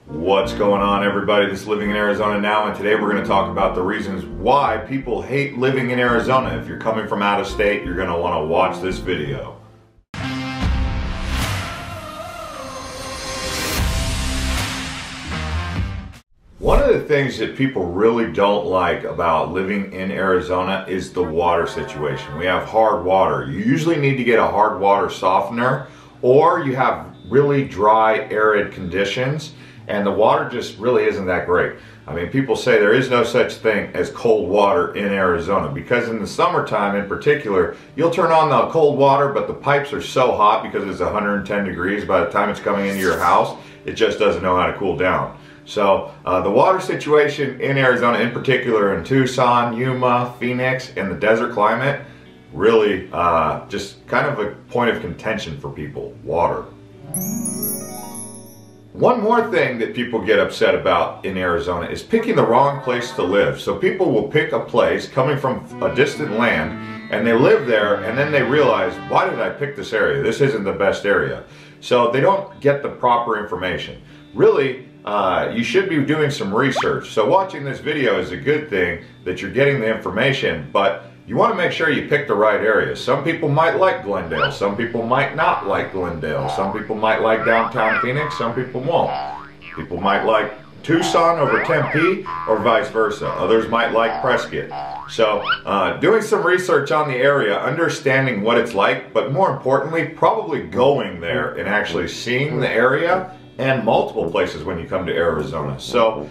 What's going on, everybody? This is Living in Arizona Now, and today we're going to talk about the reasons why people hate living in Arizona. If you're coming from out of state, you're going to want to watch this video. One of the things that people really don't like about living in Arizona is the water situation. We have hard water. You usually need to get a hard water softener, or you have really dry, arid conditions, and the water just really isn't that great. I mean, people say there is no such thing as cold water in Arizona, because in the summertime in particular, you'll turn on the cold water, but the pipes are so hot because it's 110 degrees by the time it's coming into your house, it just doesn't know how to cool down. So the water situation in Arizona, in particular in Tucson, Yuma, Phoenix, and the desert climate, really just kind of a point of contention for people: water. One more thing that people get upset about in Arizona is picking the wrong place to live. So people will pick a place coming from a distant land, and they live there, and then they realize, why did I pick this area? This isn't the best area. So they don't get the proper information. Really, you should be doing some research. So watching this video is a good thing that you're getting the information, but you want to make sure you pick the right area. Some people might like Glendale, some people might not like Glendale, some people might like downtown Phoenix, some people won't. People might like Tucson over Tempe, or vice versa. Others might like Prescott. So doing some research on the area, understanding what it's like, but more importantly, probably going there and actually seeing the area and multiple places when you come to Arizona. So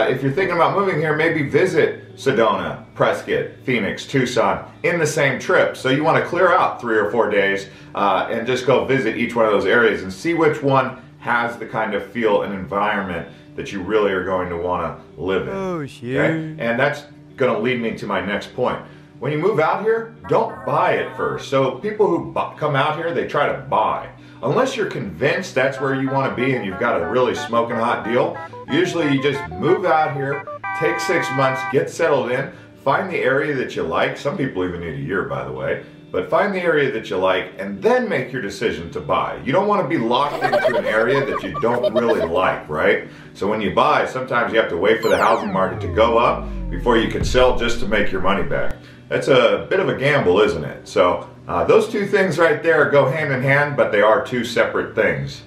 if you're thinking about moving here, maybe visit Sedona, Prescott, Phoenix, Tucson in the same trip. So you want to clear out 3 or 4 days and just go visit each one of those areas and see which one has the kind of feel and environment that you really are going to want to live in. Oh, shit. Okay? And that's going to lead me to my next point. When you move out here, don't buy at first. So people who come out here, they try to buy. Unless you're convinced that's where you want to be and you've got a really smoking hot deal, usually you just move out here, take 6 months, get settled in, find the area that you like. Some people even need a year, by the way. But find the area that you like and then make your decision to buy. You don't want to be locked into an area that you don't really like, right? So when you buy, sometimes you have to wait for the housing market to go up before you can sell just to make your money back. That's a bit of a gamble, isn't it? So those two things right there go hand in hand, but they are two separate things.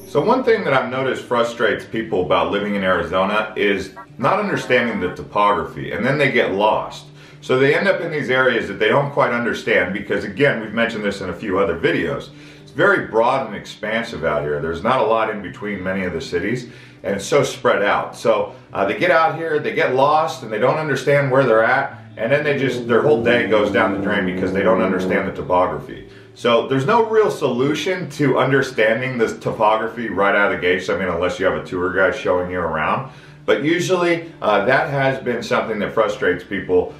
So one thing that I've noticed frustrates people about living in Arizona is not understanding the topography, and then they get lost. So they end up in these areas that they don't quite understand because, again, we've mentioned this in a few other videos. It's very broad and expansive out here. There's not a lot in between many of the cities, and it's so spread out. So they get out here, they get lost, and they don't understand where they're at, and then their whole day goes down the drain because they don't understand the topography. So there's no real solution to understanding this topography right out of the gates. I mean, unless you have a tour guide showing you around. But usually that has been something that frustrates people,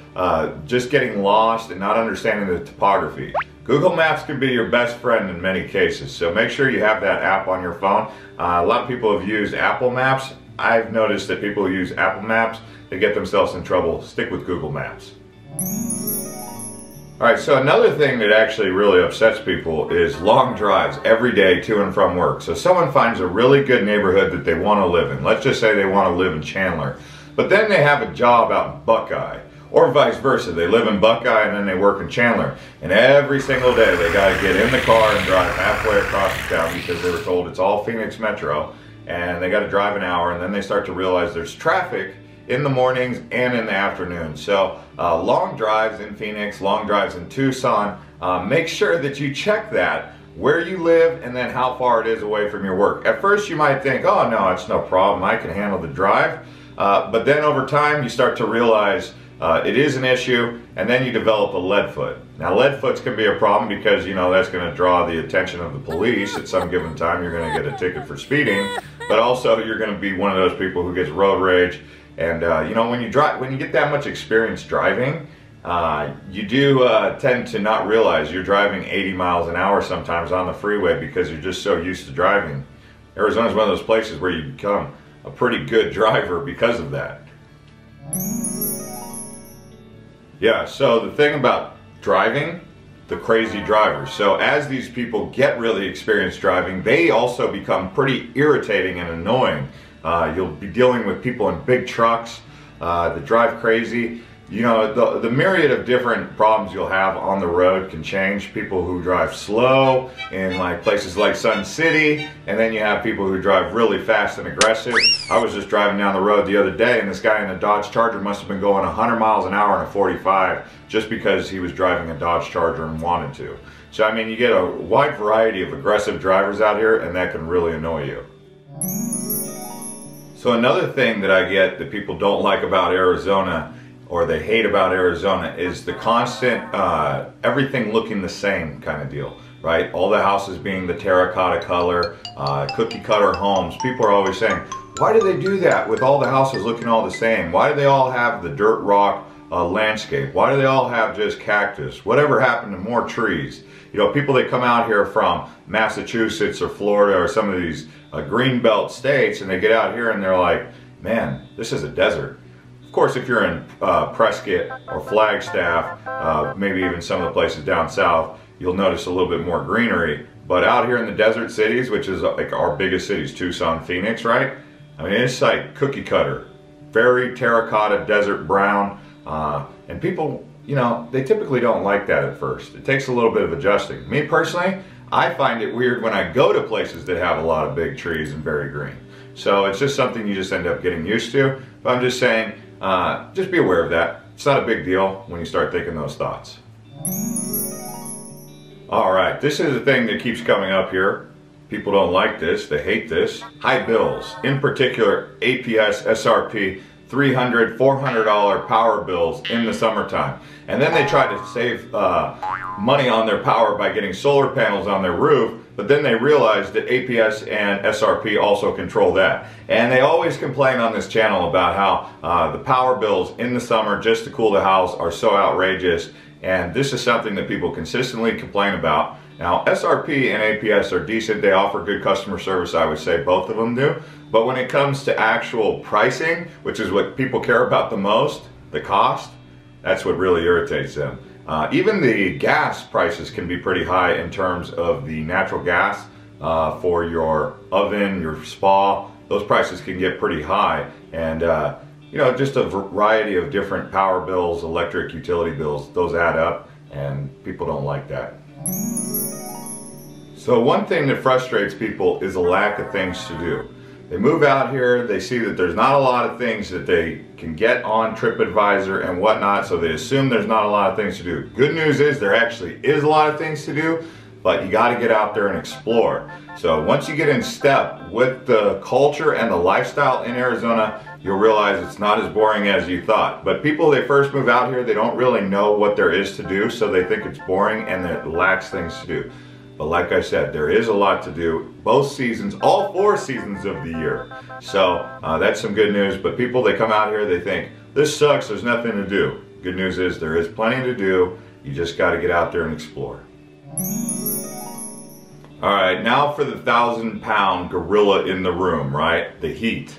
just getting lost and not understanding the topography. Google Maps can be your best friend in many cases, so make sure you have that app on your phone. A lot of people have used Apple Maps. I've noticed that people who use Apple Maps, they get themselves in trouble. Stick with Google Maps. Alright, so another thing that actually really upsets people is long drives every day to and from work. So someone finds a really good neighborhood that they want to live in. Let's just say they want to live in Chandler. But then they have a job out in Buckeye. Or vice versa. They live in Buckeye and then they work in Chandler. And every single day they got to get in the car and drive halfway across the town because they were told it's all Phoenix Metro. And they got to drive an hour, and then they start to realize there's traffic in the mornings and in the afternoon. So long drives in Phoenix, long drives in Tucson, make sure that you check that, where you live and then how far it is away from your work. At first you might think, oh no, it's no problem, I can handle the drive. But then over time you start to realize it is an issue, and then you develop a lead foot. Now lead foots can be a problem because, you know, that's going to draw the attention of the police. At some given time you're going to get a ticket for speeding, but also you're going to be one of those people who gets road rage. And you know, when you get that much experience driving, you do tend to not realize you're driving 80 miles an hour sometimes on the freeway because you're just so used to driving. Arizona is one of those places where you become a pretty good driver because of that. Yeah, so the thing about driving the crazy drivers. So as these people get really experienced driving, they also become pretty irritating and annoying. You'll be dealing with people in big trucks that drive crazy. You know, the myriad of different problems you'll have on the road can change. People who drive slow in like places like Sun City, and then you have people who drive really fast and aggressive. I was just driving down the road the other day, and this guy in a Dodge Charger must have been going 100 miles an hour in a 45 just because he was driving a Dodge Charger and wanted to. So I mean, you get a wide variety of aggressive drivers out here, and that can really annoy you. So another thing that I get that people don't like about Arizona, or they hate about Arizona, is the constant everything looking the same kind of deal, right? All the houses being the terracotta color, cookie cutter homes. People are always saying, why do they do that with all the houses looking all the same? Why do they all have the dirt rock landscape? Why do they all have just cactus? Whatever happened to more trees? You know, people that come out here from Massachusetts or Florida or some of these green belt states, and they get out here and they're like, man, this is a desert. Of course, if you're in Prescott or Flagstaff, maybe even some of the places down south, you'll notice a little bit more greenery. But out here in the desert cities, which is like our biggest cities, Tucson, Phoenix, right? I mean, it's like cookie cutter, very terracotta, desert brown. And people, you know, they typically don't like that at first. It takes a little bit of adjusting. Me personally, I find it weird when I go to places that have a lot of big trees and very green. So it's just something you just end up getting used to. But I'm just saying, just be aware of that. It's not a big deal when you start thinking those thoughts. All right, this is a thing that keeps coming up here. People don't like this, they hate this. High bills, in particular APS, SRP, $300, $400 power bills in the summertime. And then they try to save money on their power by getting solar panels on their roof, but then they realize that APS and SRP also control that. And they always complain on this channel about how the power bills in the summer just to cool the house are so outrageous. And this is something that people consistently complain about. Now, SRP and APS are decent. They offer good customer service, I would say both of them do. But when it comes to actual pricing, which is what people care about the most, the cost, that's what really irritates them. Even the gas prices can be pretty high in terms of the natural gas for your oven, your spa. Those prices can get pretty high. And you know, just a variety of different power bills, electric utility bills, those add up, and people don't like that. So one thing that frustrates people is a lack of things to do. They move out here, they see that there's not a lot of things that they can get on TripAdvisor and whatnot, so they assume there's not a lot of things to do. Good news is there actually is a lot of things to do, but you got to get out there and explore. So once you get in step with the culture and the lifestyle in Arizona, you'll realize it's not as boring as you thought. But people, they first move out here, they don't really know what there is to do, so they think it's boring and it lacks things to do. But like I said, there is a lot to do, both seasons, all 4 seasons of the year. So that's some good news. But people, they come out here, they think, this sucks, there's nothing to do. Good news is there is plenty to do. You just got to get out there and explore. All right, now for the 1,000-pound gorilla in the room, right? The heat.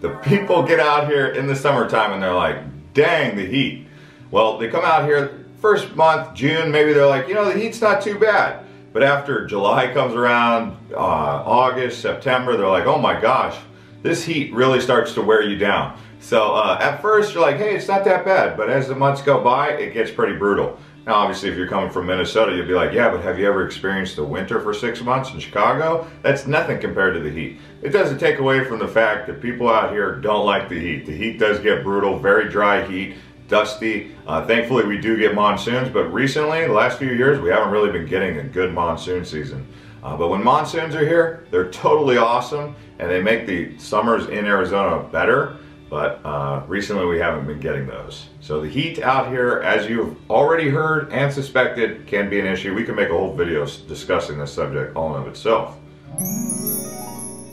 The people get out here in the summertime and they're like, dang, the heat. Well, they come out here first month, June, maybe they're like, you know, the heat's not too bad. But after July comes around, August, September, they're like, oh my gosh, this heat really starts to wear you down. So at first you're like, hey, it's not that bad. But as the months go by, it gets pretty brutal. Now, obviously, if you're coming from Minnesota, you'll be like, yeah, but have you ever experienced the winter for 6 months in Chicago? That's nothing compared to the heat. It doesn't take away from the fact that people out here don't like the heat. The heat does get brutal, very dry heat, dusty. Thankfully, we do get monsoons, but recently, the last few years, we haven't really been getting a good monsoon season. But when monsoons are here, they're totally awesome, and they make the summers in Arizona better. But recently we haven't been getting those. So the heat out here, as you've already heard and suspected, can be an issue. We can make a whole video discussing this subject all in of itself.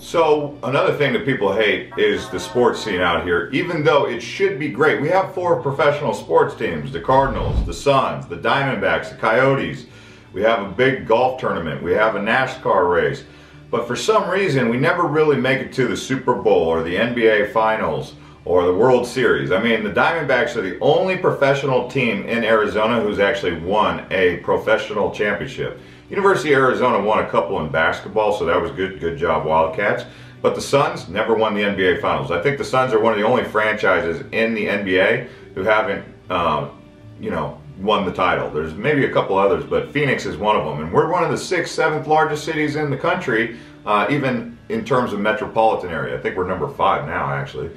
So another thing that people hate is the sports scene out here, even though it should be great. We have 4 professional sports teams, the Cardinals, the Suns, the Diamondbacks, the Coyotes. We have a big golf tournament. We have a NASCAR race. But for some reason, we never really make it to the Super Bowl or the NBA Finals or the World Series. I mean, the Diamondbacks are the only professional team in Arizona who's actually won a professional championship. University of Arizona won a couple in basketball, so that was good. Good job, Wildcats. But the Suns never won the NBA Finals. I think the Suns are one of the only franchises in the NBA who haven't, won the title. There's maybe a couple others, but Phoenix is one of them. And we're one of the 6th, 7th largest cities in the country, even in terms of metropolitan area. I think we're number 5 now, actually,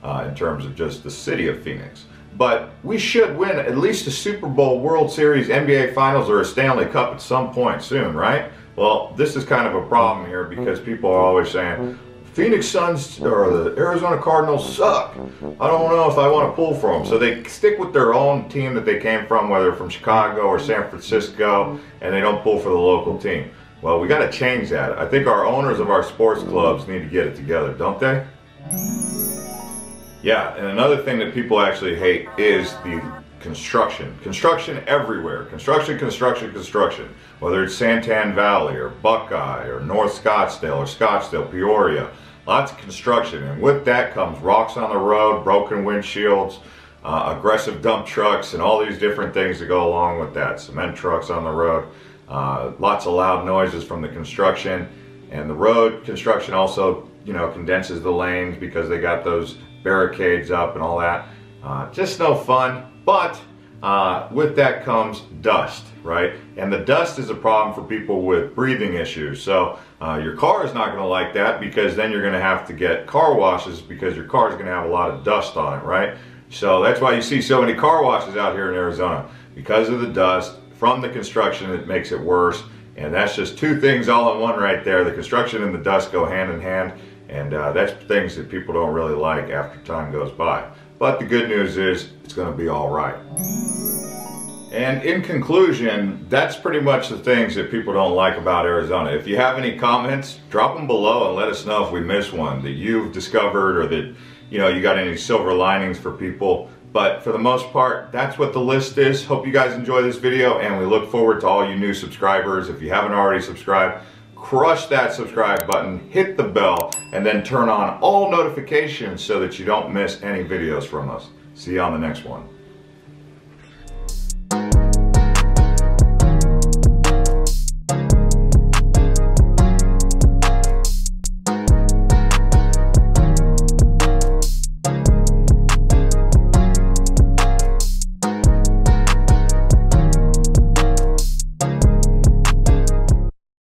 in terms of just the city of Phoenix. But we should win at least a Super Bowl, World Series, NBA Finals, or a Stanley Cup at some point soon, right? Well, this is kind of a problem here because people are always saying, Phoenix Suns or the Arizona Cardinals suck. I don't know if I want to pull for them. So they stick with their own team that they came from, whether from Chicago or San Francisco, and they don't pull for the local team. Well, we got to change that. I think our owners of our sports clubs need to get it together, don't they? Yeah, and another thing that people actually hate is the construction. Construction everywhere. Construction. Whether it's Santan Valley or Buckeye or North Scottsdale or Scottsdale, Peoria. Lots of construction. And with that comes rocks on the road, broken windshields, aggressive dump trucks, and all these different things that go along with that. Cement trucks on the road. Lots of loud noises from the construction. And the road construction also, condenses the lanes because they got those barricades up and all that. Just no fun. But with that comes dust, right? And the dust is a problem for people with breathing issues. So your car is not going to like that, because then you're going to have to get car washes because your car is going to have a lot of dust on it, right? So that's why you see so many car washes out here in Arizona, because of the dust from the construction. It makes it worse. And that's just two things all in one right there. The construction and the dust go hand in hand. And that's things that people don't really like after time goes by. But the good news is it's going to be all right. And in conclusion, that's pretty much the things that people don't like about Arizona. If you have any comments, drop them below and let us know if we missed one that you've discovered, or that you got any silver linings for people. But for the most part, that's what the list is. Hope you guys enjoy this video, and we look forward to all you new subscribers. If you haven't already subscribed, crush that subscribe button, hit the bell, and then turn on all notifications so that you don't miss any videos from us. See you on the next one.